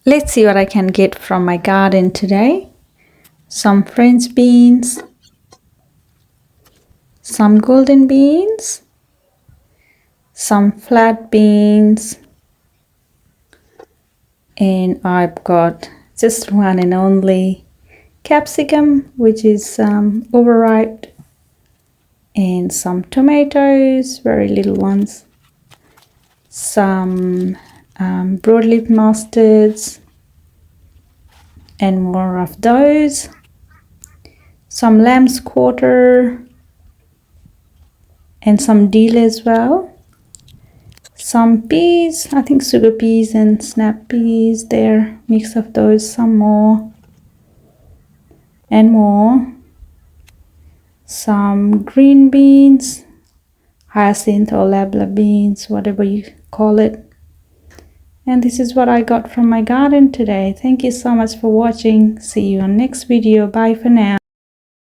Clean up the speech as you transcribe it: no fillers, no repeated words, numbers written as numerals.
Let's see what I can get from my garden today. Some French beans, some golden beans, some flat beans, and I've got just one and only capsicum, which is overripe, and some tomatoes, very little ones, some broadleaf mustards, and more of those, some lamb's quarter, and some dill as well, some peas, I think sugar peas and snap peas there, mix of those, some more and more, some green beans, hyacinth or labla beans, whatever you call it. And this is what I got from my garden today. Thank you so much for watching. See you on next video. Bye for now.